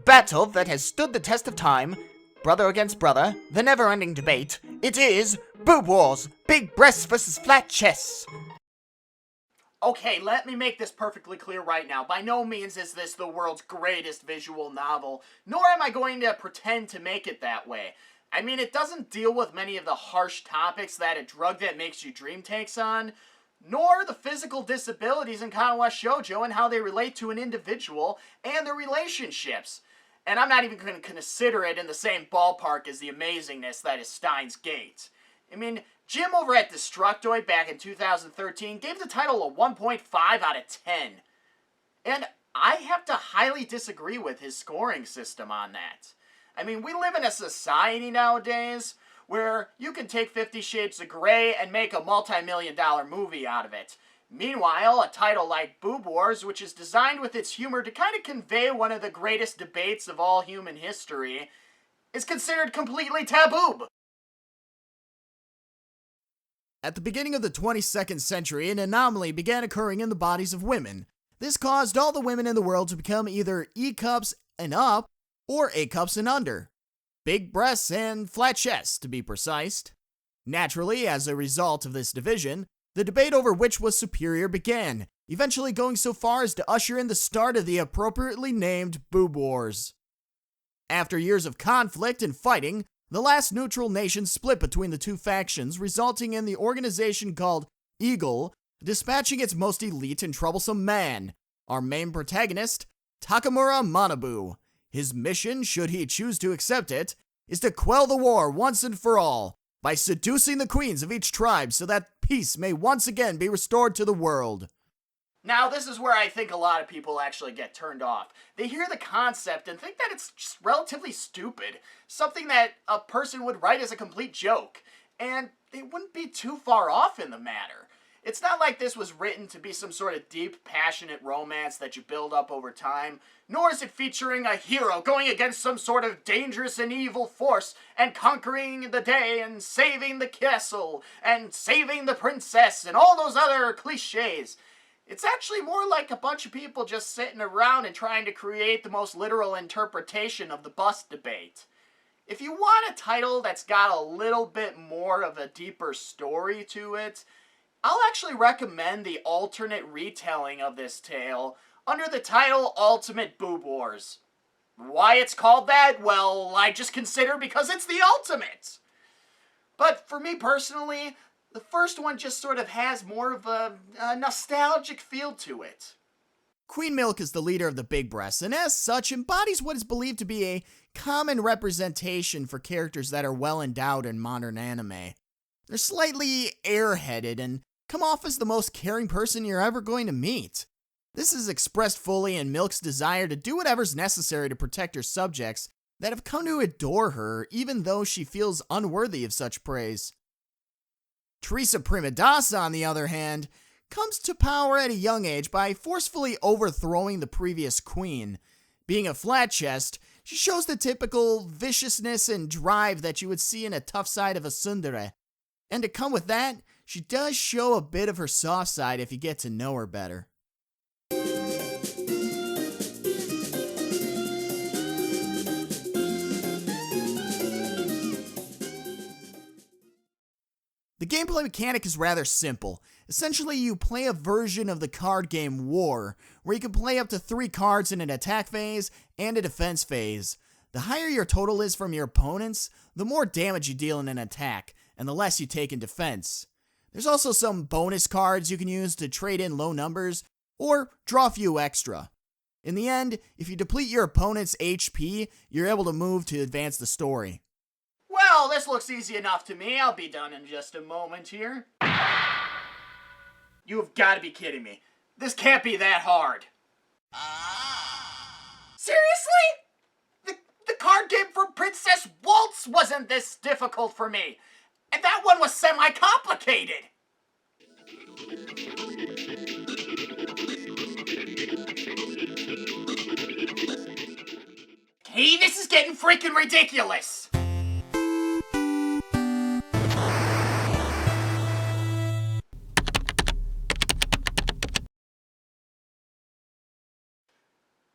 battle that has stood the test of time, brother against brother, the never-ending debate, it is Boob Wars, big breasts versus flat chests. Okay, let me make this perfectly clear right now. By no means is this the world's greatest visual novel, nor am I going to pretend to make it that way. I mean, it doesn't deal with many of the harsh topics that A Drug That Makes You Dream takes on, nor the physical disabilities in Kanawa Shoujo and how they relate to an individual and their relationships. And I'm not even going to consider it in the same ballpark as the amazingness that is Steins Gate. I mean, Jim over at Destructoid back in 2013 gave the title a 1.5 out of 10. And I have to highly disagree with his scoring system on that. I mean, we live in a society nowadays where you can take 50 Shades of Grey and make a multi-million-dollar movie out of it. Meanwhile, a title like Boob Wars, which is designed with its humor to kind of convey one of the greatest debates of all human history, is considered completely taboo. At the beginning of the 22nd century, an anomaly began occurring in the bodies of women. This caused all the women in the world to become either E-cups and up, or A-cups and under. Big breasts and flat chests, to be precise. Naturally, as a result of this division, the debate over which was superior began, eventually going so far as to usher in the start of the appropriately named Boob Wars. After years of conflict and fighting, the last neutral nation split between the two factions, resulting in the organization called Eagle dispatching its most elite and troublesome man, our main protagonist, Takamura Manabu. His mission, should he choose to accept it, is to quell the war once and for all by seducing the queens of each tribe so that peace may once again be restored to the world. Now, this is where I think a lot of people actually get turned off. They hear the concept and think that it's just relatively stupid, something that a person would write as a complete joke, and they wouldn't be too far off in the matter. It's not like this was written to be some sort of deep, passionate romance that you build up over time, nor is it featuring a hero going against some sort of dangerous and evil force and conquering the day and saving the castle and saving the princess and all those other cliches. It's actually more like a bunch of people just sitting around and trying to create the most literal interpretation of the bus debate. If you want a title that's got a little bit more of a deeper story to it, I'll actually recommend the alternate retelling of this tale under the title Ultimate Boob Wars. Why it's called that? Well, I just consider because it's the ultimate. But for me personally, the first one just sort of has more of a nostalgic feel to it. Queen Milk is the leader of the Big Breasts, and as such embodies what is believed to be a common representation for characters that are well endowed in modern anime. They're slightly airheaded and come off as the most caring person you're ever going to meet. This is expressed fully in Milk's desire to do whatever's necessary to protect her subjects that have come to adore her, even though she feels unworthy of such praise. Teresa Primadasa, on the other hand, comes to power at a young age by forcefully overthrowing the previous queen. Being a flat chest, she shows the typical viciousness and drive that you would see in a tough side of a tsundere. And to come with that, she does show a bit of her soft side if you get to know her better. The gameplay mechanic is rather simple. Essentially, you play a version of the card game War, where you can play up to 3 cards in an attack phase and a defense phase. The higher your total is from your opponents, the more damage you deal in an attack, and the less you take in defense. There's also some bonus cards you can use to trade in low numbers, or draw a few extra. In the end, if you deplete your opponent's HP, you're able to move to advance the story. Well, this looks easy enough to me. I'll be done in just a moment here. You've got to be kidding me. This can't be that hard. Seriously? The card game for Princess Waltz wasn't this difficult for me. And that one was semi-complicated. Okay, this is getting freaking ridiculous.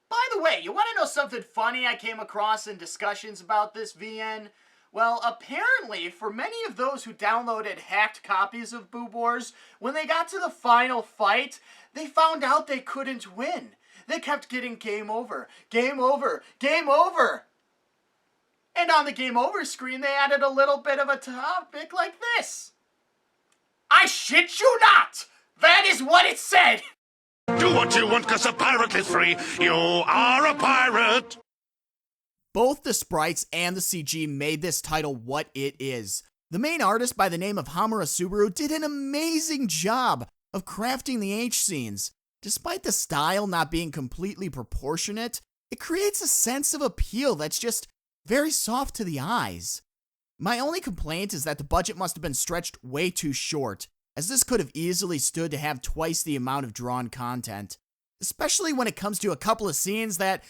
By the way, you want to know something funny I came across in discussions about this VN? Well, apparently, for many of those who downloaded hacked copies of Boob Wars, when they got to the final fight, they found out they couldn't win. They kept getting game over, game over, game over. And on the game over screen, they added a little bit of a topic like this. I shit you not! That is what it said! Do what you want, 'cause a pirate is free. You are a pirate! Both the sprites and the CG made this title what it is. The main artist by the name of Hamura Subaru did an amazing job of crafting the H scenes. Despite the style not being completely proportionate, it creates a sense of appeal that's just very soft to the eyes. My only complaint is that the budget must have been stretched way too short, as this could have easily stood to have twice the amount of drawn content, especially when it comes to a couple of scenes that,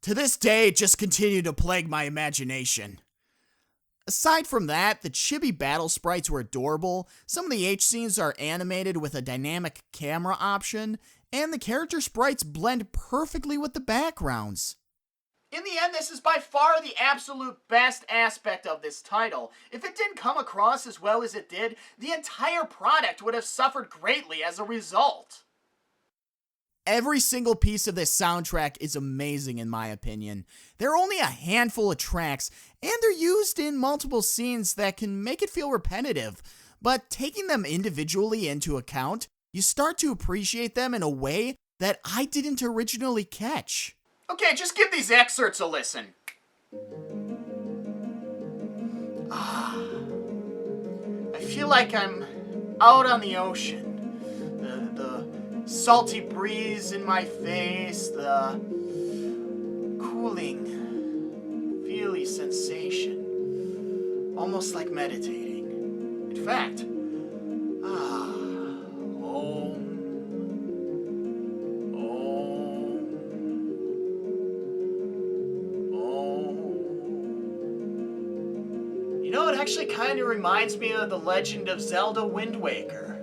to this day, just continue to plague my imagination. Aside from that, the chibi battle sprites were adorable, some of the H scenes are animated with a dynamic camera option, and the character sprites blend perfectly with the backgrounds. In the end, this is by far the absolute best aspect of this title. If it didn't come across as well as it did, the entire product would have suffered greatly as a result. Every single piece of this soundtrack is amazing in my opinion. There are only a handful of tracks, and they're used in multiple scenes that can make it feel repetitive, but taking them individually into account, you start to appreciate them in a way that I didn't originally catch. Okay, just give these excerpts a listen. I feel like I'm out on the ocean. The salty breeze in my face, the cooling, feely sensation. Almost like meditating. In fact, You know, it actually kind of reminds me of The Legend of Zelda Wind Waker.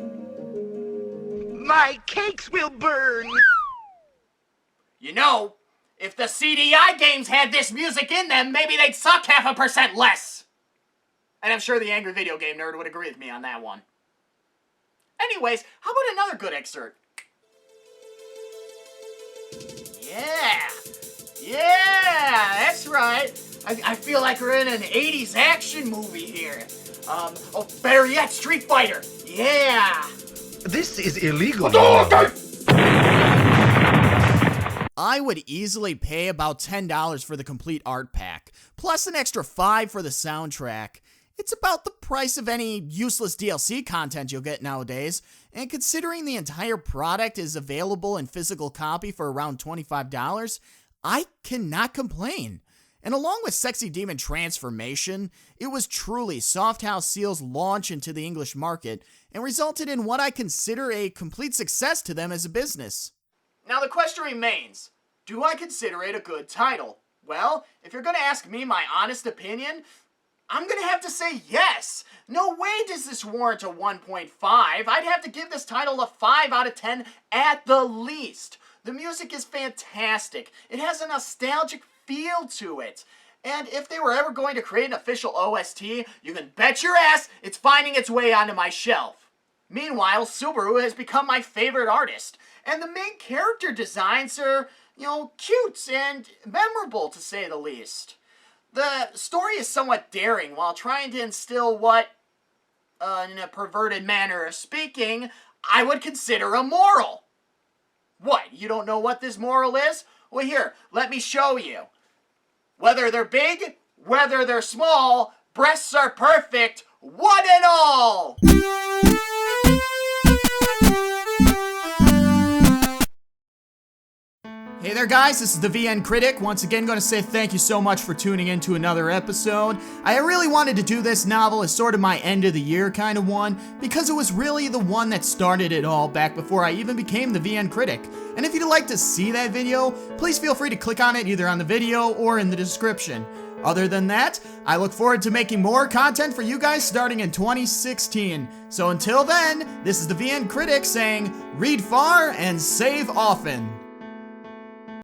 My cakes will burn! You know, if the CDI games had this music in them, maybe they'd suck 0.5% less! And I'm sure the Angry Video Game Nerd would agree with me on that one. Anyways, how about another good excerpt? Yeah! Yeah! That's right! I feel like we're in an 80s action movie here. Better yet, Street Fighter. Yeah. This is illegal. I would easily pay about $10 for the complete art pack, plus an extra $5 for the soundtrack. It's about the price of any useless DLC content you'll get nowadays, and considering the entire product is available in physical copy for around $25, I cannot complain. And along with Sexy Demon Transformation, it was truly Soft House Seal's launch into the English market and resulted in what I consider a complete success to them as a business. Now the question remains, do I consider it a good title? Well, if you're going to ask me my honest opinion, I'm going to have to say yes. No way does this warrant a 1.5. I'd have to give this title a 5 out of 10 at the least. The music is fantastic. It has a nostalgic feel to it. And if they were ever going to create an official OST, you can bet your ass it's finding its way onto my shelf. Meanwhile, Subaru has become my favorite artist, and the main character designs are, cute and memorable to say the least. The story is somewhat daring while trying to instill what, in a perverted manner of speaking, I would consider a moral. What, you don't know what this moral is? Well, here, let me show you. Whether they're big, whether they're small, breasts are perfect, one and all! Hey there guys, this is the VN Critic. Once again going to say thank you so much for tuning in to another episode. I really wanted to do this novel as sort of my end of the year kind of one, because it was really the one that started it all back before I even became the VN Critic. And if you'd like to see that video, please feel free to click on it either on the video or in the description. Other than that, I look forward to making more content for you guys starting in 2016. So until then, this is the VN Critic saying, read far and save often.